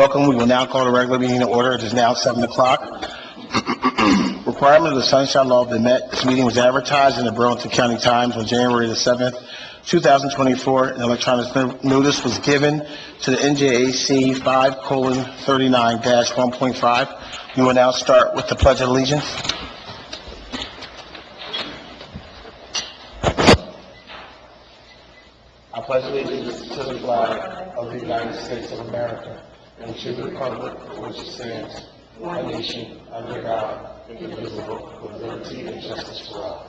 Welcome. We will now call the regular meeting to order. It is now 7 o'clock. Requirement of the Sunshine Law have been met. This meeting was advertised in the Burlington County Times on January the 7th, 2024. An electronic notice was given to the NJAC 5:39-1.5. We will now start with the Pledge of Allegiance. I pledge allegiance to the flag of the United States of America and to the republic for which it stands, one nation, under God, indivisible, with liberty and justice for all.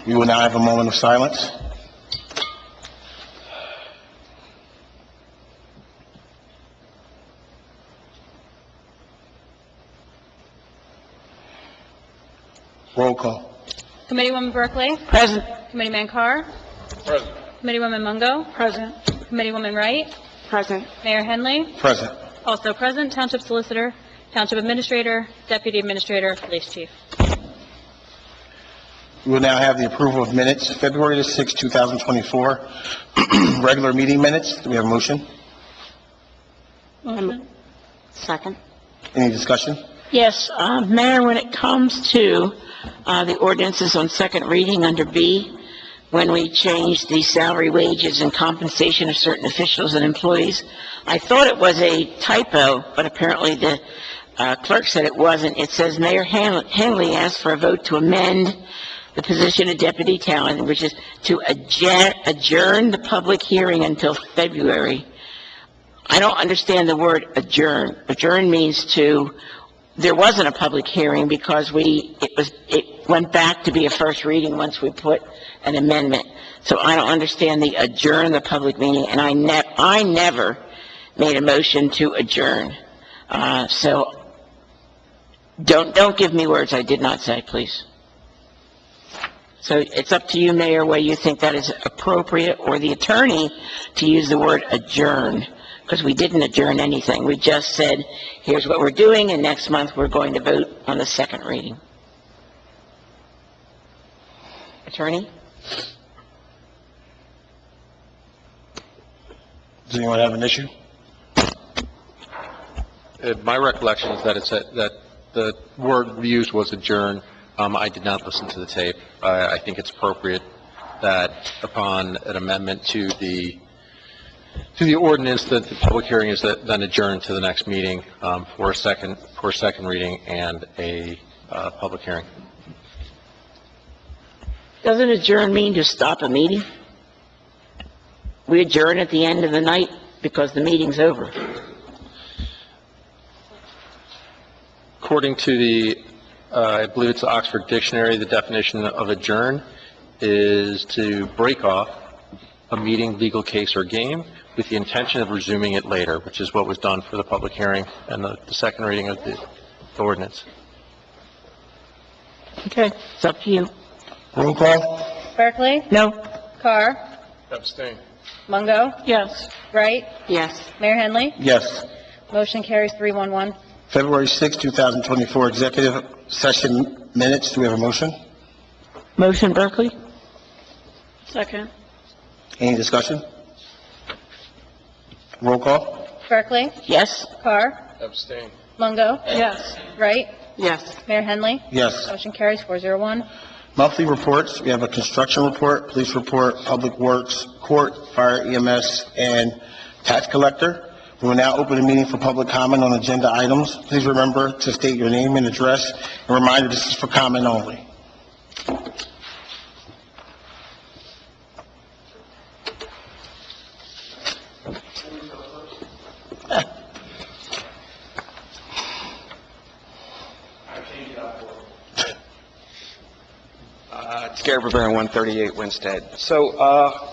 We will now have a moment of silence. Roll call. Committeewoman Berkeley? Present. Committeeman Carr? Present. Committeewoman Mungo? Present. Committeewoman Wright? Present. Mayor Henley? Present. Also present, Township Solicitor, Township Administrator, Deputy Administrator, Police Chief. We will now have the approval of minutes, February the 6th, 2024, regular meeting minutes. Do we have a motion? Motion. Second. Any discussion? Yes, Mayor, when it comes to the ordinances on second reading under B, when we changed the salary, wages, and compensation of certain officials and employees, I thought it was a typo, but apparently the clerk said it wasn't. It says Mayor Henley asked for a vote to amend the position of deputy town, which is to adjourn the public hearing until February. I don't understand the word adjourn. Adjourn means there wasn't a public hearing because it went back to be a first reading once we put an amendment. So I don't understand the adjourn the public meeting, and I never made a motion to adjourn. So don't give me words I did not say, please. So it's up to you, Mayor, whether you think that is appropriate, or the attorney to use the word adjourn, because we didn't adjourn anything. We just said, here's what we're doing, and next month we're going to vote on the second reading. Attorney? Does anyone have an issue? My recollection is that that the word used was adjourn. I did not listen to the tape. I think it's appropriate that upon an amendment to the ordinance, that the public hearing is then adjourned to the next meeting for a second reading and a public hearing. Doesn't adjourn mean to stop a meeting? We adjourn at the end of the night because the meeting's over. According to the I believe it's the Oxford Dictionary, the definition of adjourn is to break off a meeting, legal case, or game with the intention of resuming it later, which is what was done for the public hearing and the second reading of the ordinance. Okay, it's up to you. Roll call. Berkeley? No? Carr? Abstain. Mungo? Yes. Wright? Yes. Mayor Henley? Yes. Motion carries 3-1-1. February 6th, 2024, executive session minutes. Do we have a motion? Motion, Berkeley? Second. Any discussion? Roll call. Berkeley? Yes? Carr? Abstain. Mungo? Yes. Wright? Yes. Mayor Henley? Yes. Motion carries 4-0-1. Monthly reports. We have a construction report, police report, public works, court, fire, EMS, and tax collector. We will now open the meeting for public comment on agenda items. Please remember to state your name and address. A reminder, this is for comment only. It's Gary Barbarian, 138 Winstead. So,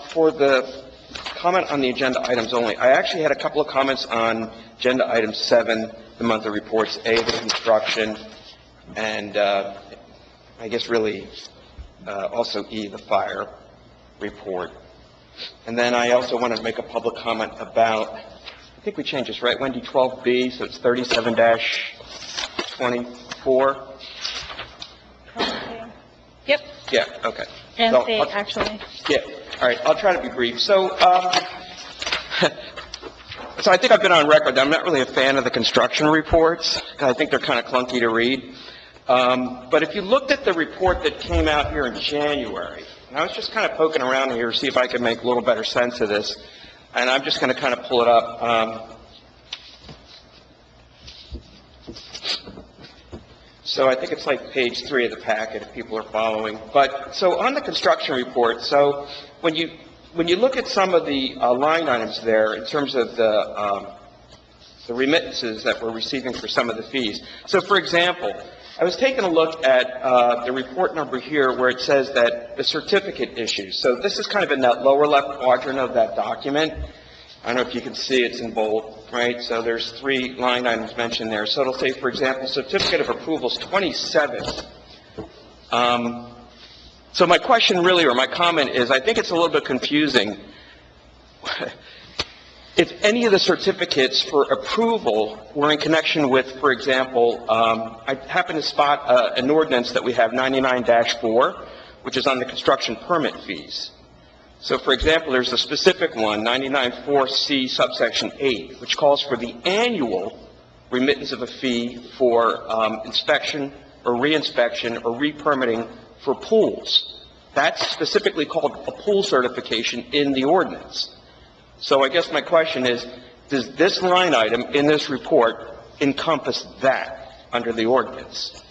for the comment on the agenda items only, I actually had a couple of comments on agenda item 7, the monthly reports, A, the construction, and I guess really also E, the fire report. And then I also want to make a public comment about, I think we changed this, right, Wendy, 12B, so it's 37-24? Yep, Yeah, okay. and So C, I'll- actually. Yeah, all right, I'll try to be brief. So, so I think I've been on record that I'm not really a fan of the construction reports. I think they're kind of clunky to read. But if you looked at the report that came out here in January, and I was just kind of poking around here to see if I could make a little better sense of this, and I'm just going to kind of pull it up. So I think it's like page 3 of the packet if people are following. But, so on the construction report, so when you look at some of the line items there in terms of the remittances that we're receiving for some of the fees. So for example, I was taking a look at the report number here where it says that the certificate issues. So this is kind of in that lower left quadrant of that document. I don't know if you can see, it's in bold, right? So there's 3 line items mentioned there. So it'll say, for example, certificate of approvals 27. So my question really, or my comment is, I think it's a little bit confusing. If any of the certificates for approval were in connection with, for example, I happen to spot an ordinance that we have, 99-4, which is on the construction permit fees. So, for example, there's a specific one, 99-4C subsection 8, which calls for the annual remittance of a fee for inspection or reinspection or re-permitting for pools. That's specifically called a pool certification in the ordinance. So I guess my question is, does this line item in this report encompass that under the ordinance?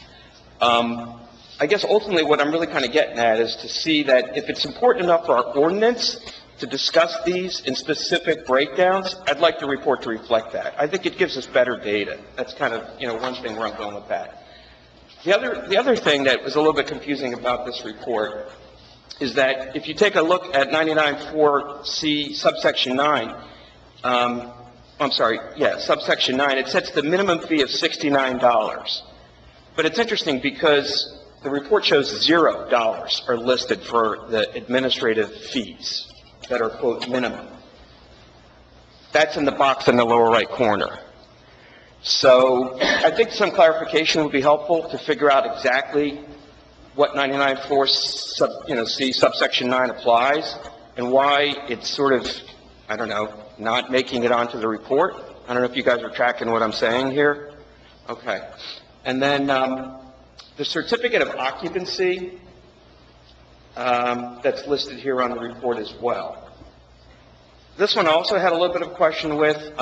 I guess ultimately what I'm really kind of getting at is to see that if it's important enough for our ordinance to discuss these in specific breakdowns, I'd like the report to reflect that. I think it gives us better data. That's kind of, one thing where I'm going with that. The other thing that was a little bit confusing about this report is that if you take a look at 99-4C subsection 9, subsection 9, it sets the minimum fee of $69. But it's interesting because the report shows $0 are listed for the administrative fees that are, quote, minimum. That's in the box in the lower right corner. So I think some clarification would be helpful to figure out exactly what 99-4C subsection 9 applies and why it's sort of, not making it onto the report. I don't know if you guys are tracking what I'm saying here. Okay. And then the certificate of occupancy that's listed here on the report as well. This one I also had a little bit of a question with.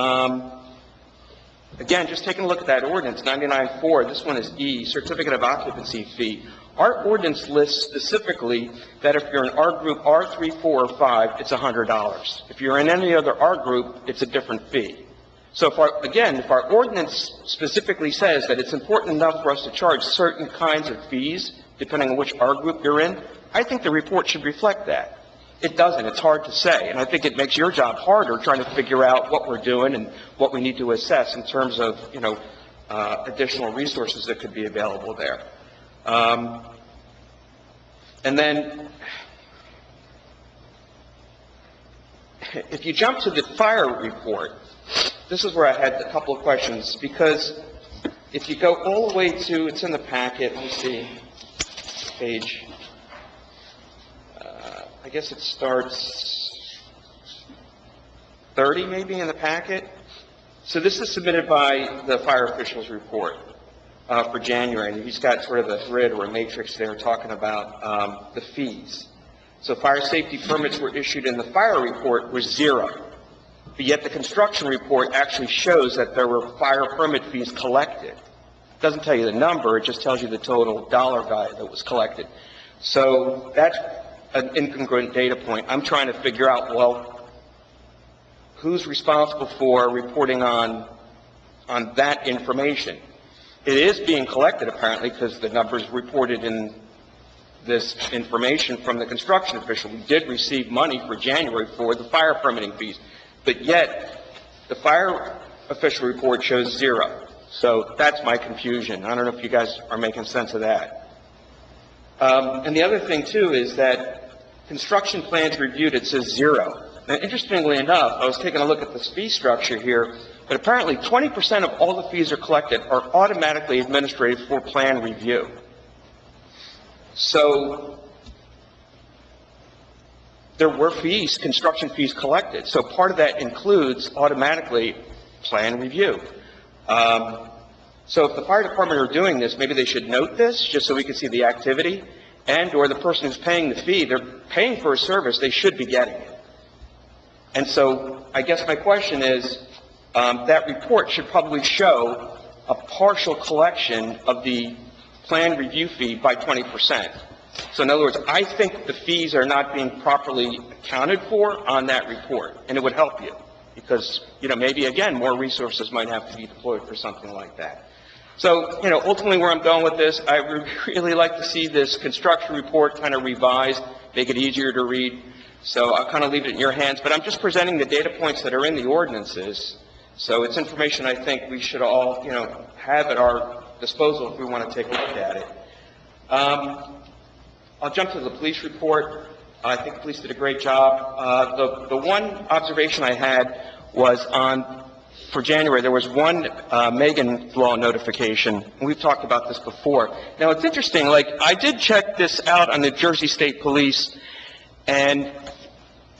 Again, just taking a look at that ordinance, 99-4, this one is E, certificate of occupancy fee. Our ordinance lists specifically that if you're in R group R3, 4, or 5, it's $100. If you're in any other R group, it's a different fee. So if our ordinance specifically says that it's important enough for us to charge certain kinds of fees, depending on which R group you're in, I think the report should reflect that. It doesn't. It's hard to say. And I think it makes your job harder trying to figure out what we're doing and what we need to assess in terms of, additional resources that could be available there. And then if you jump to the fire report, this is where I had a couple of questions, because if you go all the way to, it's in the packet, let me see, page, I guess it starts 30 maybe in the packet. So this is submitted by the fire officials report for January, and he's got sort of a grid or a matrix there talking about the fees. So fire safety permits were issued in the fire report was 0. But yet the construction report actually shows that there were fire permit fees collected. It doesn't tell you the number, it just tells you the total dollar value that was collected. So that's an incongruent data point. I'm trying to figure out, well, who's responsible for reporting on that information? It is being collected apparently because the numbers reported in this information from the construction official. We did receive money for January for the fire permitting fees. But yet, the fire official report shows 0. So that's my confusion. I don't know if you guys are making sense of that. And the other thing, too, is that construction plans reviewed, it says 0. Now, interestingly enough, I was taking a look at this fee structure here, but apparently 20% of all the fees are collected are automatically administered for plan review. So there were fees, construction fees collected. So part of that includes automatically plan review. So if the fire department are doing this, maybe they should note this, just so we can see the activity, and/or the person who's paying the fee, they're paying for a service, they should be getting it. And so I guess my question is, that report should probably show a partial collection of the plan review fee by 20%. So in other words, I think the fees are not being properly accounted for on that report, and it would help you, because, maybe, again, more resources might have to be deployed for something like that. So, ultimately where I'm going with this, I would really like to see this construction report kind of revised, make it easier to read. So I'll kind of leave it in your hands, but I'm just presenting the data points that are in the ordinances. So it's information I think we should all, have at our disposal if we want to take a look at it. I'll jump to the police report. I think the police did a great job. The one observation I had was for January, there was one Megan law notification, and we've talked about this before. Now, it's interesting, I did check this out on the Jersey State Police, and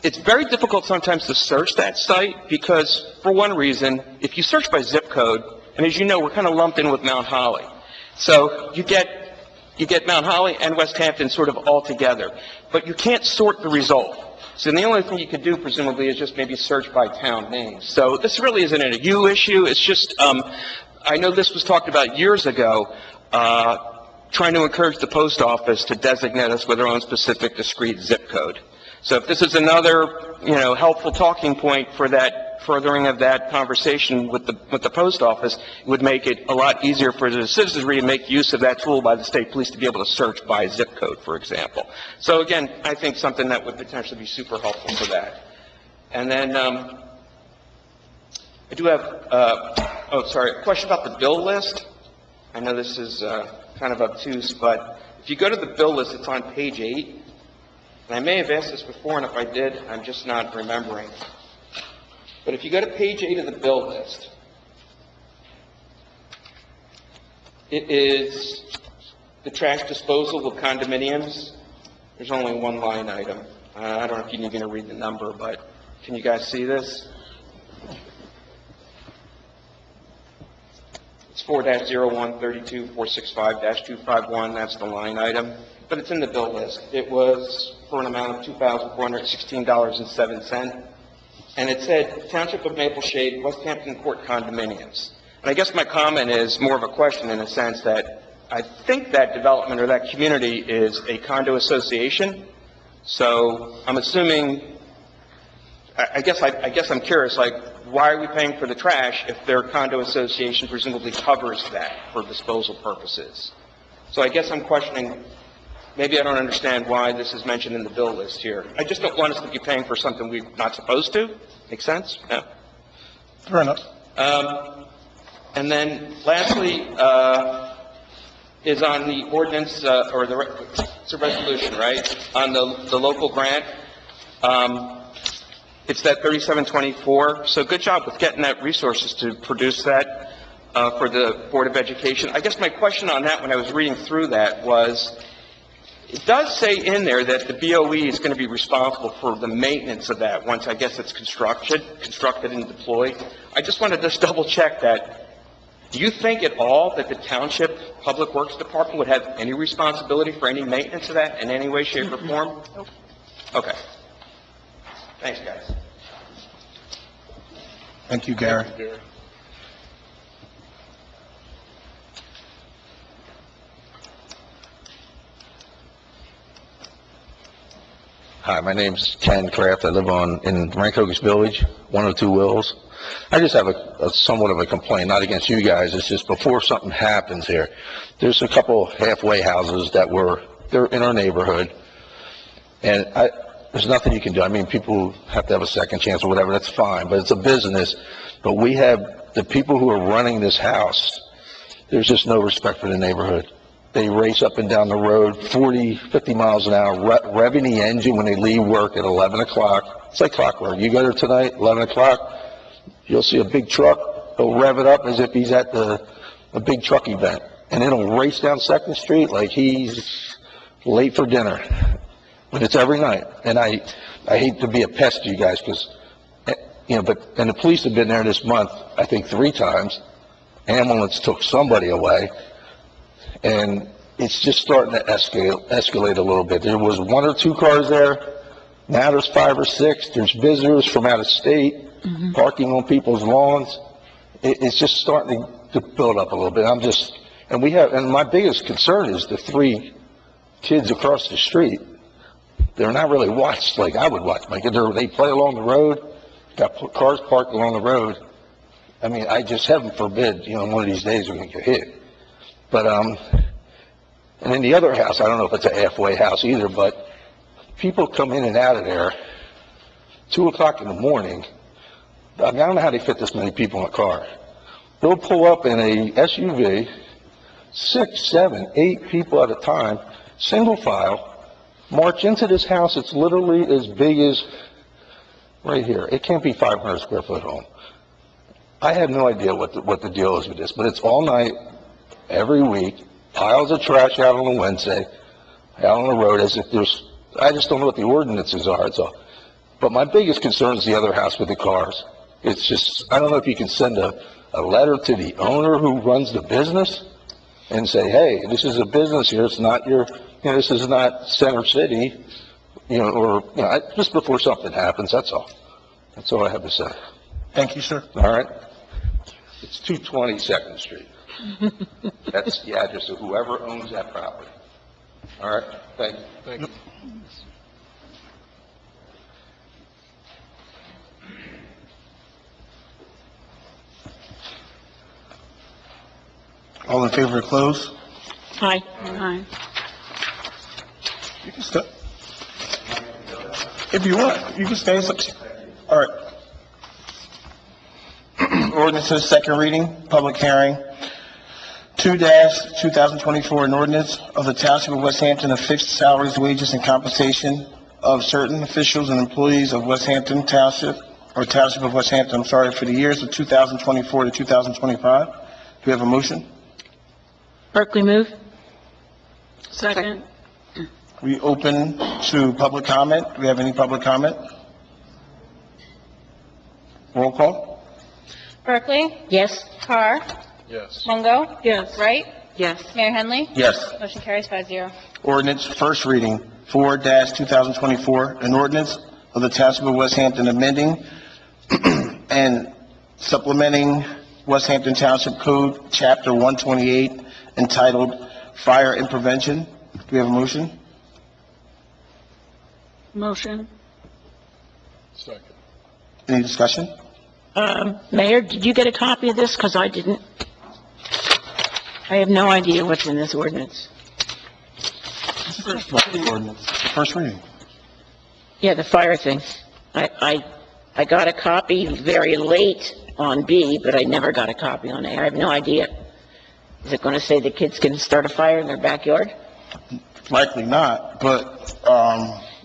it's very difficult sometimes to search that site because, for one reason, if you search by zip code, and as you know, we're kind of lumped in with Mount Holly. So you get Mount Holly and West Hampton sort of all together, but you can't sort the result. So the only thing you could do, presumably, is just maybe search by town names. So this really isn't a you issue. It's just, I know this was talked about years ago, trying to encourage the post office to designate us with their own specific discrete zip code. So if this is another, helpful talking point for that furthering of that conversation with the post office, it would make it a lot easier for the citizenry to make use of that tool by the state police to be able to search by zip code, for example. So again, I think something that would potentially be super helpful for that. And then I do have, a question about the bill list. I know this is kind of obtuse, but if you go to the bill list, it's on page 8. And I may have asked this before, and if I did, I'm just not remembering. But if you go to page 8 of the bill list, it is the trash disposal of condominiums. There's only one line item. I don't know if you're going to read the number, but can you guys see this? It's 4-01-32-465-251. That's the line item. But it's in the bill list. It was for an amount of $2,416.07. And it said Township of Mapleshade, West Hampton Court condominiums. And I guess my comment is more of a question in a sense that I think that development or that community is a condo association. So I'm assuming, I guess I'm curious, why are we paying for the trash if their condo association presumably covers that for disposal purposes? So I guess I'm questioning, maybe I don't understand why this is mentioned in the bill list here. I just don't want us to be paying for something we're not supposed to. Make sense? Yeah. Fair enough. And then lastly, is on the ordinance, it's a resolution, right? On the local grant. It's that 3724. So good job with getting that resources to produce that for the Board of Education. I guess my question on that when I was reading through that was, it does say in there that the BOE is going to be responsible for the maintenance of that once, I guess, it's constructed and deployed. I just wanted to just double check that. Do you think at all that the Township Public Works Department would have any responsibility for any maintenance of that in any way, shape, or form? Okay. Thanks, guys. Thank you, Gary. Hi, my name's Ken Kraft. I live in Rancocas Village, 102 Wills. I just have a somewhat of a complaint, not against you guys. It's just before something happens here. There's a couple halfway houses they're in our neighborhood, and there's nothing you can do. I mean, people have to have a second chance or whatever. That's fine, but it's a business. But we have the people who are running this house. There's just no respect for the neighborhood. They race up and down the road 40, 50 miles an hour, revving the engine when they leave work at 11 o'clock. It's like clockwork. You go there tonight, 11 o'clock, you'll see a big truck. He'll rev it up as if he's at a big truck event. And then he'll race down Second Street like he's late for dinner. But it's every night. And I hate to be a pest to you guys because, and the police have been there this month, I think 3 times. Ambulance took somebody away. And it's just starting to escalate a little bit. There was 1 or 2 cars there. Now there's 5 or 6. There's visitors from out of state parking on people's lawns. It's just starting to build up a little bit. And my biggest concern is the 3 kids across the street. They're not really watched like I would watch. They play along the road, got cars parked along the road. I mean, I just, heaven forbid, one of these days we're going to get hit. But, and in the other house, I don't know if it's a halfway house either, but people come in and out of there 2 o'clock in the morning. I don't know how they fit this many people in a car. They'll pull up in a SUV, 6, 7, 8 people at a time, single file, march into this house. It's literally as big as right here. It can't be 500 square foot home. I have no idea what the deal is with this, but it's all night, every week, piles of trash out on a Wednesday, out on the road as if I just don't know what the ordinances are, that's all. But my biggest concern is the other house with the cars. It's just, I don't know if you can send a letter to the owner who runs the business and say, hey, this is a business here, it's not this is not Center City, just before something happens, that's all. That's all I have to say. Thank you, sir. All right? It's 220 Second Street. That's the address of whoever owns that property. All right? Thank you. Thank you. All in favor of close? Aye. Aye. You can stay. If you want, you can stay. It's up to you. All right. Ordinances, second reading, public hearing. 2-2024, an ordinance of the Township of West Hampton of fixed salaries, wages, and compensation of certain officials and employees of West Hampton Township, or Township of West Hampton, for the years of 2024 to 2025. Do we have a motion? Berkeley move. Second. We open to public comment. Do we have any public comment? Roll call? Berkeley? Yes. Carr? Yes. Mungo? Yes. Wright? Yes. Mayor Henley? Yes. Motion carries 5-0. Ordinance, first reading, 4-2024, an ordinance of the Township of West Hampton amending and supplementing West Hampton Township Code, Chapter 128, entitled Fire and Prevention. Do we have a motion? Motion. Second. Any discussion? Mayor, did you get a copy of this? Because I didn't. I have no idea what's in this ordinance. Ordinance, first reading. Yeah, the fire thing. I got a copy very late on B, but I never got a copy on A. I have no idea. Is it going to say the kids can start a fire in their backyard? Likely not, but,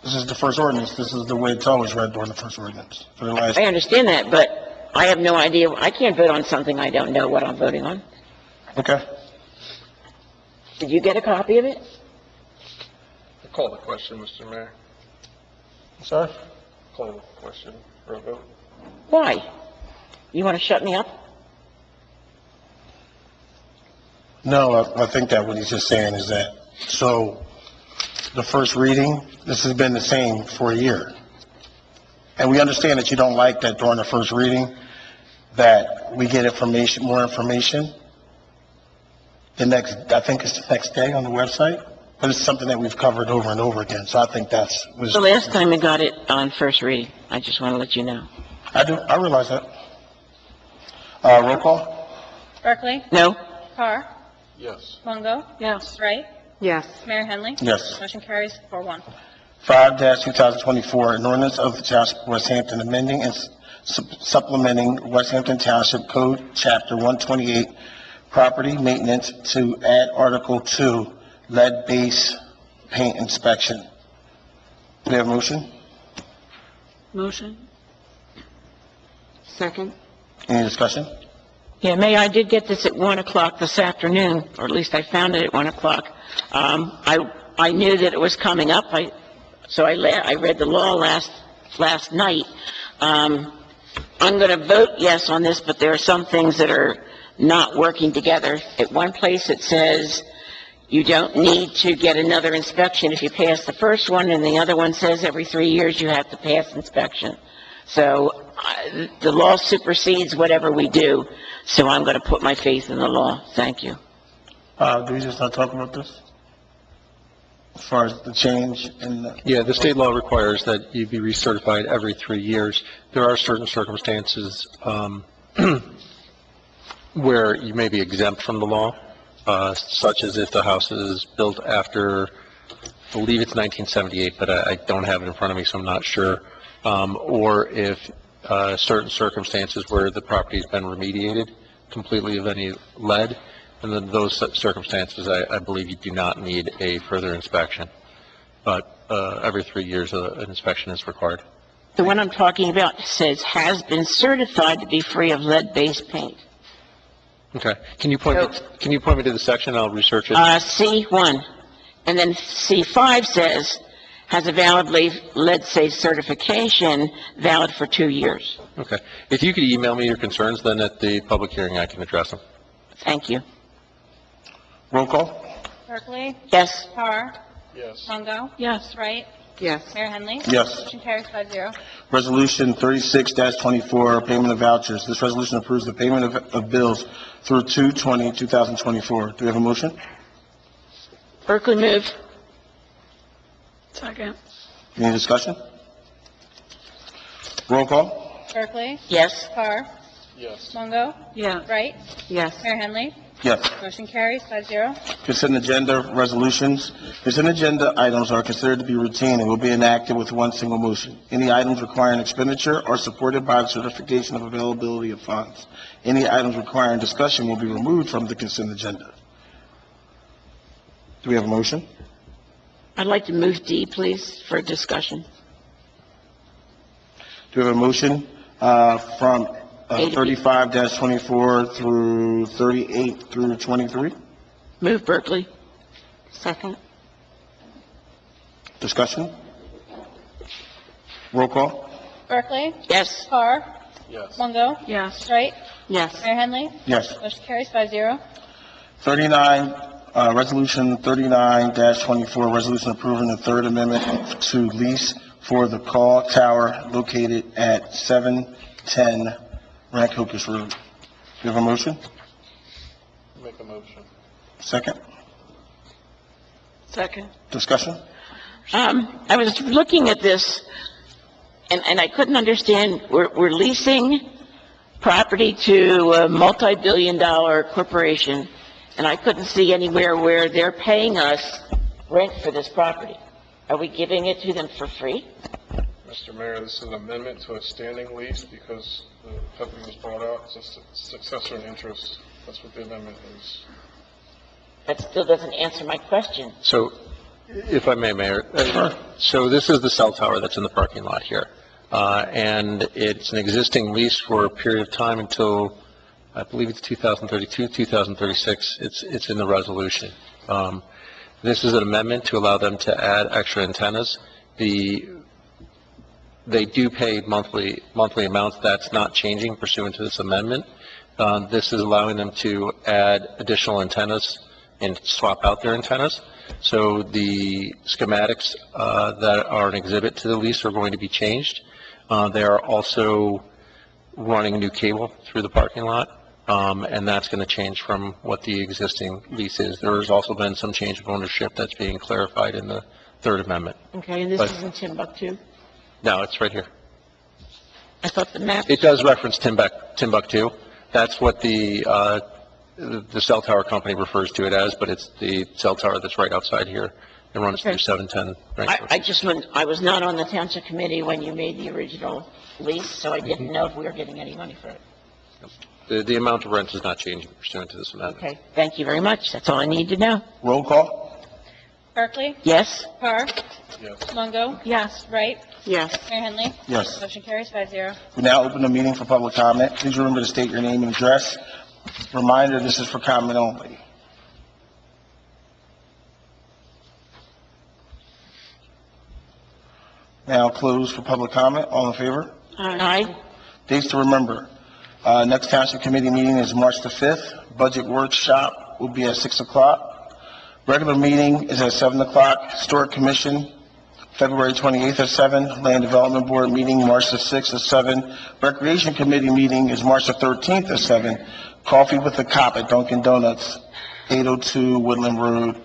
this is the first ordinance. This is the way it's always read during the first ordinance. For the last, I understand that, but I have no idea. I can't vote on something I don't know what I'm voting on. okay. Did you get a copy of it? I call the question, Mr. Mayor. Sorry? Call the question for a vote. Why? You want to shut me up? No, I think that what he's just saying is that, so, the first reading, this has been the same for a year. And we understand that you don't like that during the first reading, that we get more information. I think it's the next day on the website, but it's something that we've covered over and over again, so I think was. The last time I got it on first reading. I just want to let you know. I realize that. Roll call? Berkeley? No? Carr? Yes. Mungo? Yes. Wright? Yes. Mayor Henley? Yes. Motion carries 4-1. 5-2024, an ordinance of the Township of West Hampton amending and supplementing West Hampton Township Code, Chapter 128, Property Maintenance, to add Article 2, lead base paint inspection. Do we have a motion? Motion. Second. Any discussion? Yeah, May, I did get this at 1 o'clock this afternoon, or at least I found it at 1 o'clock. I knew that it was coming up, so I read the law last night. I'm going to vote yes on this, but there are some things that are not working together. At one place, it says you don't need to get another inspection if you pass the first one, and the other one says every 3 years you have to pass inspection. So the law supersedes whatever we do, so I'm going to put my faith in the law. Thank you. Do we just not talk about this? As far as the change in the... Yeah, the state law requires that you be recertified every 3 years. There are certain circumstances where you may be exempt from the law, such as if the house is built after, I believe it's 1978, but I don't have it in front of me, so I'm not sure. Or if certain circumstances where the property's been remediated completely of any lead, and then those circumstances, I believe you do not need a further inspection. But every 3 years, an inspection is required. The one I'm talking about says has been certified to be free of lead-based paint. Okay. Can you point me to the section? I'll research it. C1. And then C5 says has a valid lead-safe certification valid for 2 years. Okay. If you could email me your concerns, then at the public hearing, I can address them. Thank you. Roll call? Barclay. Yes. Carr. Yes. Longo. Yes. Wright. Yes. Mayor Henley. Yes. Motion carries 5-0. Resolution 36-24, payment of vouchers. This resolution approves the payment of bills through 2/20/2024. Do we have a motion? Berkeley move. Second. Any discussion? Roll call? Barclay. Yes. Carr. Yes. Longo. Yeah. Wright. Yes. Mayor Henley. Yes. Motion carries 5-0. Consent agenda resolutions. Consent agenda items are considered to be routine and will be enacted with one single motion. Any items requiring expenditure are supported by the certification of availability of funds. Any items requiring discussion will be removed from the consent agenda. Do we have a motion? I'd like to move D, please, for discussion. Do we have a motion from 35-24 through 38 through 23? Move Berkeley. Second. Discussion? Roll call? Barclay. Yes. Carr. Yes. Longo. Yes. Wright. Yes. Mayor Henley. Yes. Motion carries 5-0. 39, Resolution 39-24, resolution approving the Third Amendment to lease for the call tower located at 710 Rancocas Road. Do you have a motion? Make a motion. Second? Second. Discussion? I was looking at this, and I couldn't understand, we're leasing property to a multi-billion-dollar corporation, and I couldn't see anywhere where they're paying us rent for this property. Are we giving it to them for free? Mr. Mayor, this is an amendment to a standing lease because the company was bought out. It's a successor in interest. That's what the amendment is. That still doesn't answer my question. So, if I may, Mayor, so this is the cell tower that's in the parking lot here. And it's an existing lease for a period of time until, I believe it's 2032, 2036. It's in the resolution. This is an amendment to allow them to add extra antennas. They do pay monthly amounts. That's not changing pursuant to this amendment. This is allowing them to add additional antennas and swap out their antennas. So the schematics that are an exhibit to the lease are going to be changed. They are also running a new cable through the parking lot, and that's going to change from what the existing lease is. There has also been some change of ownership that's being clarified in the Third Amendment. Okay, and this But- is in Timbuktu? No, it's right here. I thought the map... It does reference Timbuktu. That's what the cell tower company refers to it as, but it's the cell tower that's right outside here. It runs through Okay. 710. I was not on the township committee when you made the original lease, so I didn't know if we were getting any money for it. The amount of rent is not changing pursuant to this amendment. Okay, thank you very much. That's all I need to know. Roll call? Barclay. Yes? Carr. Yes. Longo. Yes. Wright. Yes. Mayor Henley. Yes. Motion carries 5-0. We now open the meeting for public comment. Please remember to state your name and address. Reminder, this is for comment only. Now closed for public comment. All in favor? Aye. Dates to remember. Next Township Committee meeting is March the 5th. Budget workshop will be at 6 o'clock. Regular meeting is at 7 o'clock. Historic Commission, February 28th at 7. Land Development Board meeting, March the 6th at 7. Recreation Committee meeting is March the 13th at 7. Coffee with the Cop at Dunkin' Donuts, 802 Woodland Road.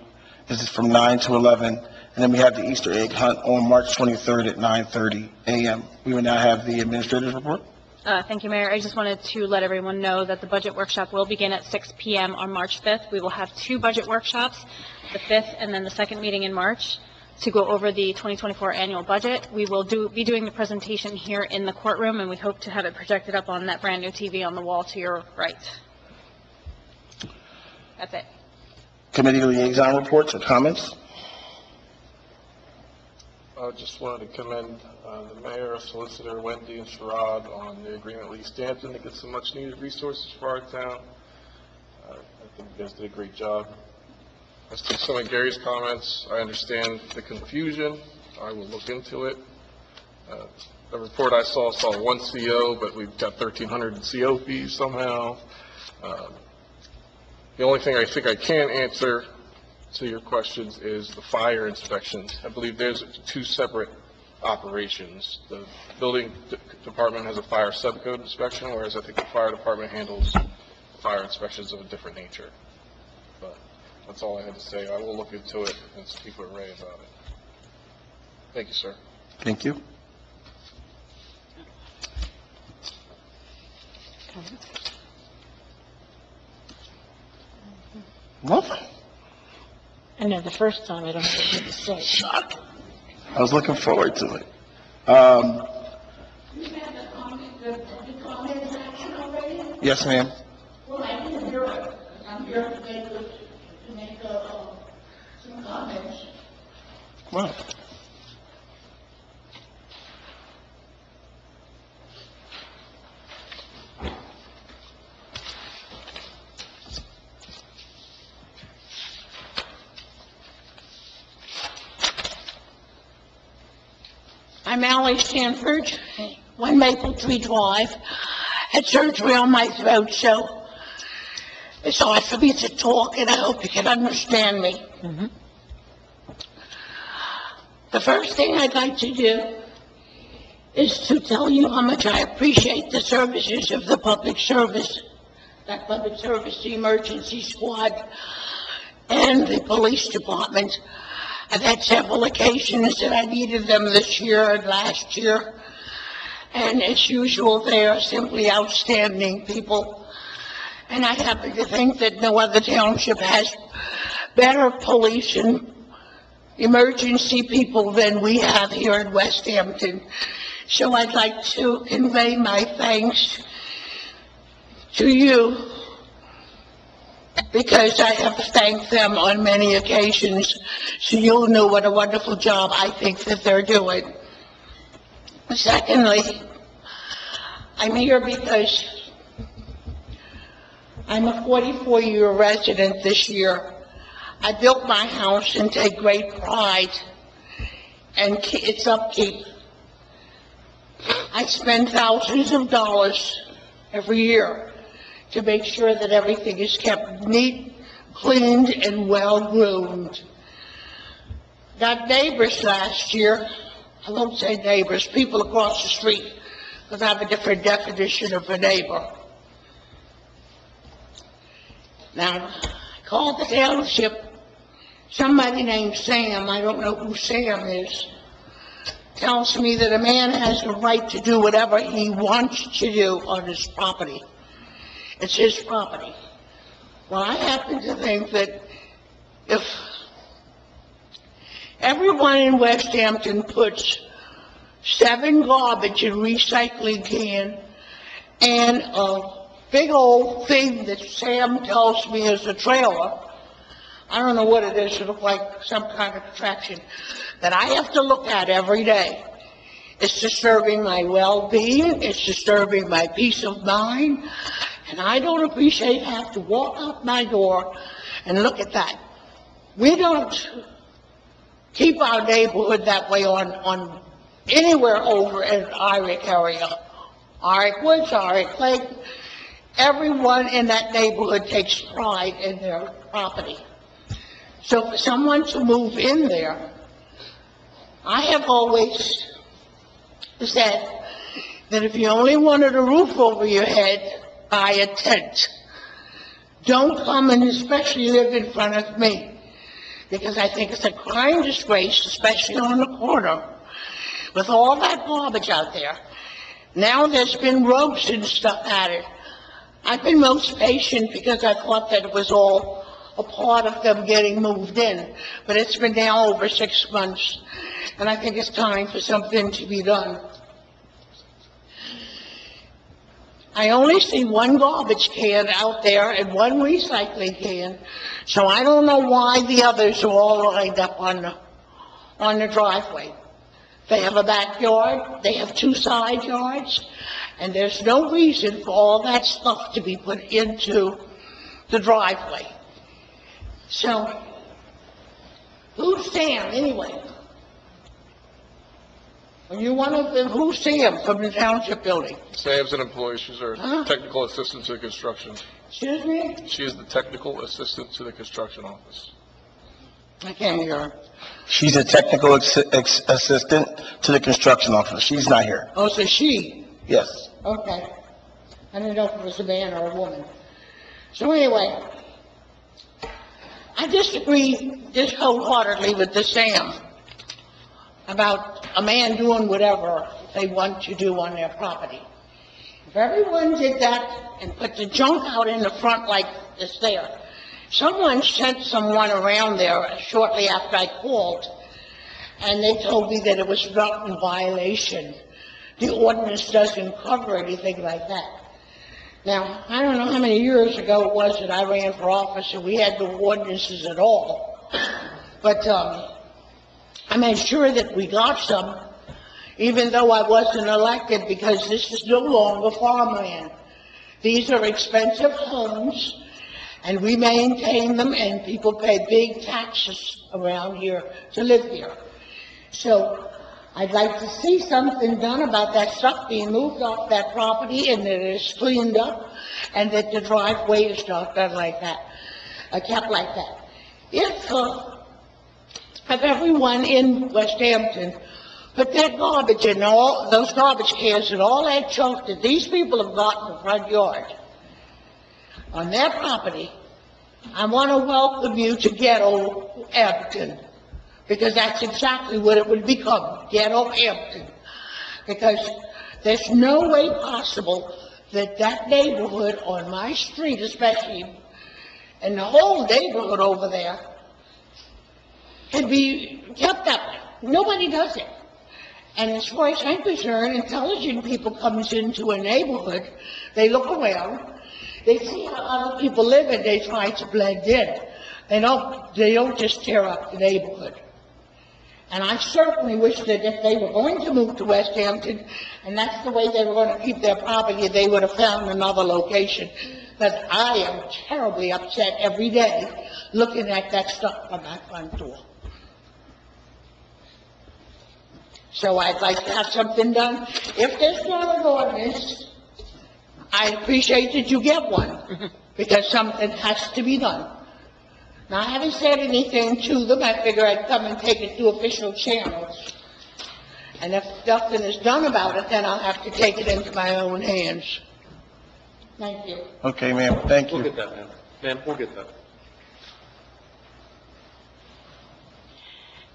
This is from 9 to 11. And then we have the Easter egg hunt on March 23rd at 9:30 a.m. We will now have the administrator's report. Thank you, Mayor. I just wanted to let everyone know that the budget workshop will begin at 6 p.m. on March 5th. We will have 2 budget workshops, the 5th and then the second meeting in March, to go over the 2024 annual budget. We will be doing the presentation here in the courtroom, and we hope to have it projected up on that brand-new TV on the wall to your right. That's it. Committee liaison reports or comments? I just wanted to commend the mayor, solicitor Wendy, and Sherrod on the agreement with East Hampton to get some much-needed resources for our town. I think you guys did a great job. As to some of Gary's comments, I understand the confusion. I will look into it. The report I saw 1 CO, but we've got 1,300 CO fees somehow. The only thing I think I can answer to your questions is the fire inspections. I believe there's 2 separate operations. The building department has a fire subcode inspection, whereas I think the fire department handles fire inspections of a different nature. But that's all I had to say. I will look into it and speak with Ray about it. Thank you, sir. Thank you. Nothing. I know, the first time I don't have anything to say. Shocking. I was looking forward to it. Yes, ma'am. Well, I didn't hear it. I'm here to make some comments. Well, I'm Ally Stanford, 1 Maple Tree Drive. Had surgery on my throat, so it's hard for me to talk, and I hope you can understand me. The first thing I'd like to do is to tell you how much I appreciate the services of the public service, the emergency squad, and the police department. I've had several occasions that I needed them this year and last year, and as usual, they are simply outstanding people. And I happen to think that no other township has better police and emergency people than we have here in West Hampton. So I'd like to convey my thanks to you, because I have thanked them on many occasions, so you'll know what a wonderful job I think that they're doing. Secondly, I'm here because I'm a 44-year resident this year. I built my house and take great pride in its upkeep. I spend thousands of dollars every year to make sure that everything is kept neat, cleaned, and well-groomed. Got neighbors last year. I won't say neighbors, people across the street, because I have a different definition of a neighbor. Now, I called the township. Somebody named Sam, I don't know who Sam is, tells me that a man has the right to do whatever he wants to do on his property. It's his property. Well, I happen to think that if everyone in West Hampton puts 7 garbage and recycling can and a big old thing that Sam tells me is a trailer, I don't know what it is, it looks like some kind of attraction that I have to look at every day. It's disturbing my well-being, it's disturbing my peace of mind, and I don't appreciate having to walk out my door and look at that. We don't keep our neighborhood that way on anywhere over in Irick area. Irick Woods, Irick Lake, everyone in that neighborhood takes pride in their property. So for someone to move in there, I have always said that if you only wanted a roof over your head, buy a tent. Don't come and especially live in front of me, because I think it's a crying disgrace, especially on the corner, with all that garbage out there. Now there's been ropes and stuff added. I've been most patient because I thought that it was all a part of them getting moved in, but it's been now over 6 months, and I think it's time for something to be done. I only see one garbage can out there and one recycling can, so I don't know why the others are all lined up on the driveway. They have a backyard, they have 2 side yards, and there's no reason for all that stuff to be put into the driveway. So, who's Sam anyway? Are you one of them? Who's Sam from the township building? Sam's an employee. She's Huh? our technical assistant to the construction. Excuse me? She is the technical assistant to the construction office. I can't hear her. She's a technical assistant to the construction office. She's not here. Oh, so she? Yes. Okay. I didn't know if it was a man or a woman. So anyway, I disagree just wholeheartedly with the Sam about a man doing whatever they want to do on their property. If everyone did that and put the junk out in the front like it's there, someone sent someone around there shortly after I called, and they told me that it was not in violation. The ordinance doesn't cover anything like that. Now, I don't know how many years ago it was that I ran for office and we had no ordinances at all. But I made sure that we got some, even though I wasn't elected, because this is no longer farmland. These are expensive homes, and we maintain them, and people pay big taxes around here to live here. So I'd like to see something done about that stuff being moved off that property, and that it's cleaned up, and that the driveway is not done like that, kept like that. If everyone in West Hampton put that garbage in all, those garbage cans and all that junk that these people have got in the front yard on their property, I want to welcome you to Ghetto Hampton, because that's exactly what it would become, Ghetto Hampton. Because there's no way possible that that neighborhood on my street especially, and the whole neighborhood over there, can be kept up. Nobody does it. And as far as I'm concerned, intelligent people comes into a neighborhood, they look around, they see how other people live, and they try to blend in. They don't just tear up the neighborhood. And I certainly wish that if they were going to move to West Hampton, and that's the way they were going to keep their property, they would have found another location. But I am terribly upset every day looking at that stuff on my front door. So I'd like to have something done. If there's not an ordinance, I appreciate that you get one, because something has to be done. Now, I haven't said anything to them. I figure I'd come and take it to official channels. And if nothing is done about it, then I'll have to take it into my own hands. Thank you. Okay, ma'am, thank We'll you. get that, ma'am. Ma'am, we'll get that.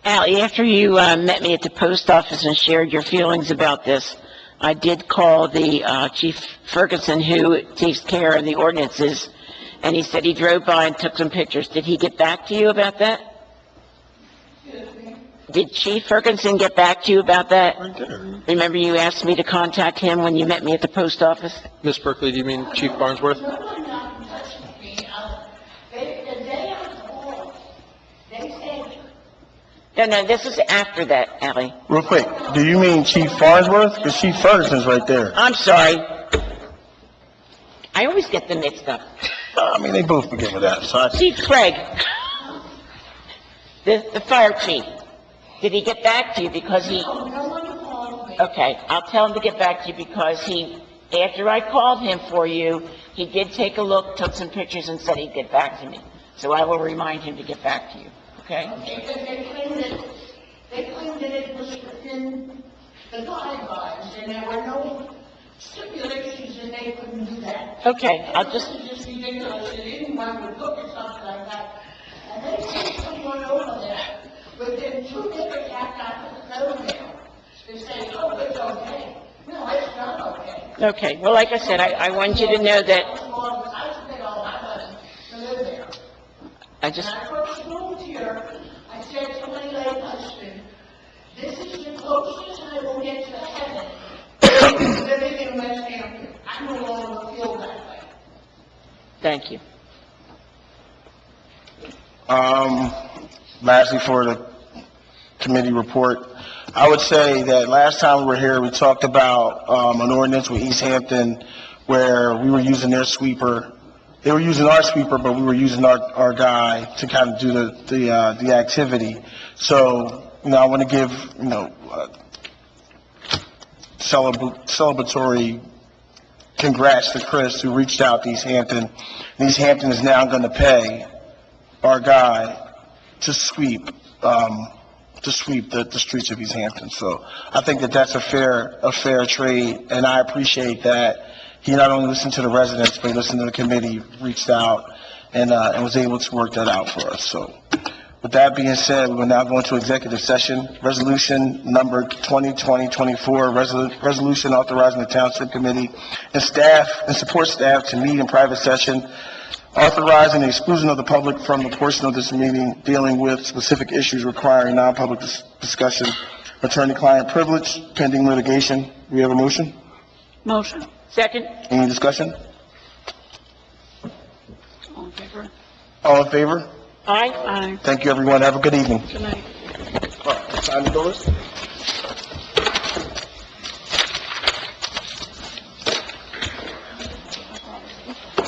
Al, after you met me at the post office and shared your feelings about this, I did call the Chief Ferguson, who takes care of the ordinances, and he said he drove by and took some pictures. Did he get back to you about that? Did Chief Ferguson get back to you about that? Remember you asked me to contact him when you met me at the post office? Ms. Berkeley, do you mean Chief Barnesworth? No one got in touch with me. The day I called, No, this is after that, Ally. Real quick, do you mean Chief Farnsworth? Because Chief Ferguson's right there. I'm sorry. I always get them mixed up. I mean, they both begin with that, so I... Chief Craig, the fire chief, did he get back to you because he... Okay, I'll tell him to get back to you because after I called him for you, he did take a look, took some pictures and said he'd get back to me. So I will remind him to get back to you, okay? They claimed that it was within the guidelines, and there were no stipulations and they couldn't do that. Okay, I'll just... This is just ridiculous, that anyone would look at something like that, and they sent someone over there within 2 different after the phone there. They say, oh, it's okay. No, it's not okay. Okay, well, like I said, I want you to know that I spent all my money to live there. I just... When I first moved here, I said to my late husband, this is the closest I will get to heaven living in West Hampton. I no longer feel that way. Thank you. Lastly, for the committee report, I would say that last time we were here, we talked about an ordinance with East Hampton where we were using their sweeper. They were using our sweeper, but we were using our guy to kind of do the activity. So, I want to give, celebratory congrats to Chris, who reached out to East Hampton. And East Hampton is now going to pay our guy to sweep the streets of East Hampton. So I think that that's a fair trade, and I appreciate that he not only listened to the residents, but he listened to the committee, reached out, and was able to work that out for us. So with that being said, we will now go into executive session. Resolution number 2020-24, resolution authorizing the Township Committee and staff and support staff to meet in private session, authorizing the exclusion of the public from the portion of this meeting dealing with specific issues requiring non-public discussion, attorney-client privilege, pending litigation. We have a motion? Motion. Second? Any discussion? All in favor? All in favor? Aye? Aye. Thank you, everyone. Have a good evening. Good night. Sign the doors.